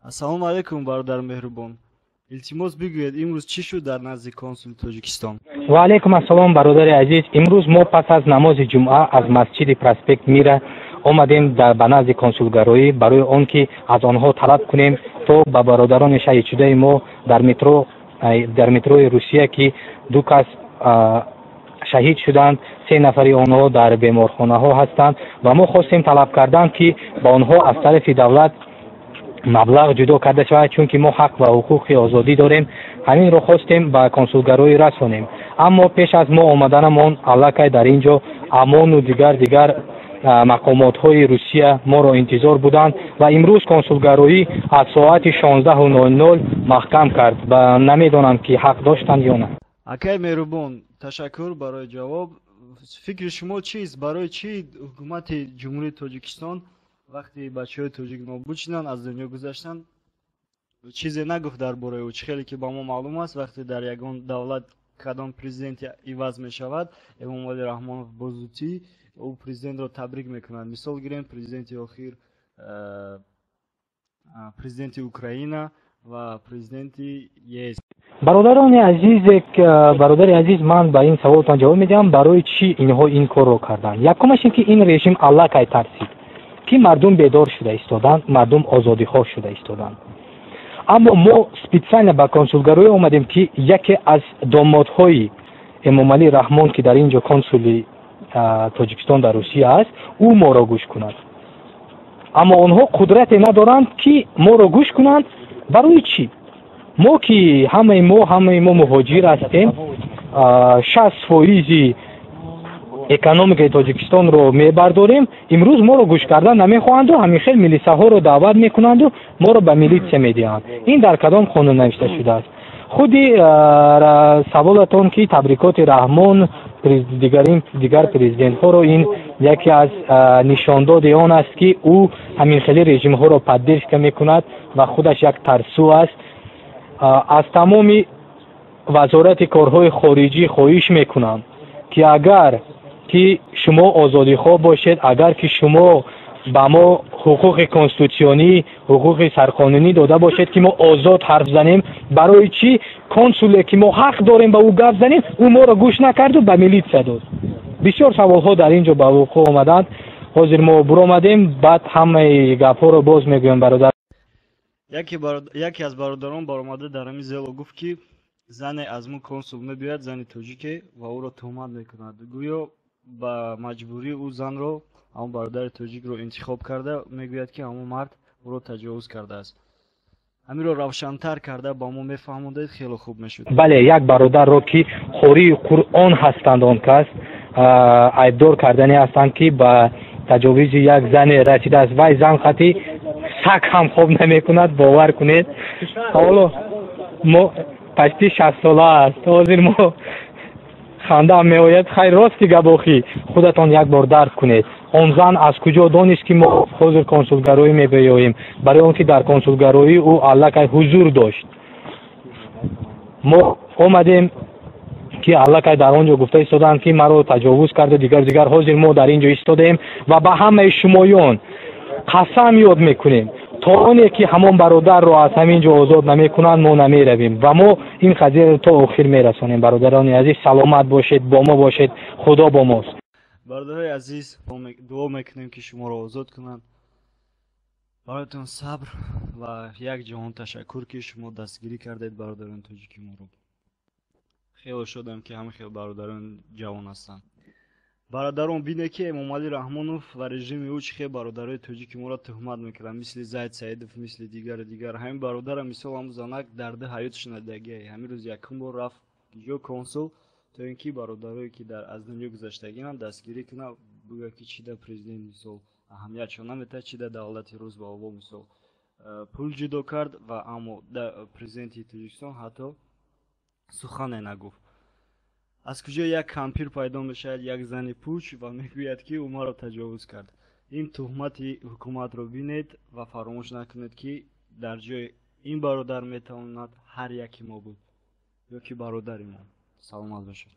ассалому алайкум бародар меҳрубон. илтимос бигӯед имрӯз чӣ шуд дар назди консули тоҷикистон? ва алайкум ассалом бародари азиз. имрӯз мо пас аз намози ҷумъа аз масҷиди проспект мира омадем ба назди консулгароӣ барои он ки аз онҳо талаб кунем то ба бародарони шаҳидшудаи мо дар метрои русия ки ду кас шаҳид шуданд, 3 нафари онҳо дар беморхонаҳо ҳастанд ва мо хостем талаб кардан ки ба онҳо аз тарафи давлат маблағ ҷудо карда шавад, чунки мо ҳақ ва ҳуқуқи озодӣ дорем. ҳаминро хостем ба консулгароӣ расонем. аммо пеш аз мо омаданамон аллакай дар ин ҷо амону дигар мақомотҳои русия моро интизор буданд ва имрӯз консулгароӣ аз соати 16:00 маҳкам кард ва намедонам ки ҳақ доштанд ё на. акай меҳрубон, ташаккур барои ҷавоб. фикри шумо чист? барои чӣ ҳукумати ҷумҳурии тоҷикистон вақти бачаҳои тоҷик нобуд шуданд, аз дунё гузаштанд, чизе нагуфт дар бораи ӯ? хеле ки ба мо маълум аст, вақти дар ягон давлат кадом президенти иваз мешавад, эмомалӣ раҳмонов бо зудӣ ӯ президентро табрик мекунад. мисол гирем президенти охир, президенти Украина ва президенти ЕС. бародари азиз, ман ба ин саволтон ҷавоб медиҳам. барои чӣ инҳо ин корро карданд? якумаш ин ки ин режим аллакай тарсид ки мардум бедор шуда истоданд, мардум озодихоҳ шуда истоданд. аммо мо специально ба консулгароӣ омадем ки яке аз домодҳои эмомалӣ раҳмон ки дар ин ҷо консули тоҷикистон дар русия аст, ӯ моро гӯш кунад. аммо онҳо қудрате надоранд ки моро гӯш кунанд. барои чӣ? мо ки ҳамаи мо муҳоҷир ҳастем, 60% экономикаи тоҷикистонро мебардорем. имрӯз моро гӯш кардан намехоҳанду ҳамин хел милисаҳоро даъват мекунанду моро ба милитсия медиҳанд. ин дар кадом қонун навишта шудааст? худи саволатон ки табрикоти раҳмон дигар президентҳоро, ин яке аз нишондоди он аст ки ӯ ҳаминхели режимҳоро поддержка мекунад ва худаш як тарсу аст. аз тамоми вазорати корҳои хориҷӣ хоҳиш мекунам ки агар ки шумо озодихоҳ бошед, агар ки шумо ба мо ҳуқуқи конститутсионӣ, ҳуқуқи сарқонунӣ дода бошед ки мо озод ҳарф занем, барои чӣ консуле ки мо ҳақ дорем ба ӯ гап занем, ӯ моро гӯш накарду ба милитсия дод? бисёр саволҳо дар ин ҷо ба вуқӯъ омаданд. ҳозир мо буромадем, баъд ҳамаи гапҳоро боз мегӯям. бародар, яке аз бародарон баромада дар ҳамин зело гуфт ки зане аз мо консул мебиёяд, зани тоҷике, ва ӯро тӯҳмат мекунад. гӯё ба маҷбурӣ ӯ занро, ҳамон бародари тоҷикро интихоб карда, мегӯяд ки ҳамон мард ӯро таҷовуз кардааст. ҳаминро равшантар карда ба мо мефаҳмондед, хеле хуб мешуд. бале, як бародарро ки қории қуръон ҳастанд, он кас айбдор кардани ҳастанд ки ба таҷовузи як зане расидааст. вай зан қатӣ саг ҳам хоб намекунад, бовар кунед. ҳоло мо пашти 60 сола аст. ҳозир мо хандаам меояд. хайр, рости габохӣ. худатон як бор дарк кунед. он зан аз куҷо донист ки мо ҳозир консулгароӣ мебиёем? барои он ки дар консулгароӣ ӯ аллакай ҳузур дошт. мо омадем ки аллакай дар он ҷо гуфта истоданд ки маро таҷовуз карду дигар. ҳозир мо дар ин ҷо истодаем ва ба ҳамаи шумоён қасам ёд мекунем, то оне ки ҳамон бародарро аз ҳамин ҷо озод намекунанд, мо намеравем ва мо ин қазияро то охир мерасонем. бародарони азиз, саломат бошед, бо мо бошед. худо бо мост. бародари азиз, дуо мекунем ки шуморо озод кунанд. бароятон сабр ва як ҷаҳон ташаккур ки шумо дастгирӣ кардед бародарони тоҷики моро. хеле шодам ки ҳамин хел бародарон ҷавон ҳастанд. бародарон бине ки эмомалӣ раҳмонов ва режими ӯ чӣ хел бародарои тоҷики моро тӯҳмат мекарданд, мисли Зайд Саидов, мисли дигар. ҳамин бародарам мисол ҳамун занак дарди ҳаёт шунадагие. ҳамин рӯз якум бор рафт ҷо консул, то ин ки бародарое ки аз дунё гузаштагинам дастгирӣ кунад, бигӯяд ки чӣ да президент мисол аҳамиятшон наметаҳад, чӣ да давлати рӯз ба ово мисол пул ҷудо кард ва аммо президенти тоҷикистон ҳатто сухане нагуфт. аз куҷо як кампир пайдо мешавад, як зани пӯч, ва мегӯяд ки ӯ маро таҷовуз кард. ин тӯҳмати ҳукуматро бинед ва фаромӯш накунед ки дар ҷои ин бародар метавонад ҳар яки мо буд, ё ки бародари мо. саломат бошед.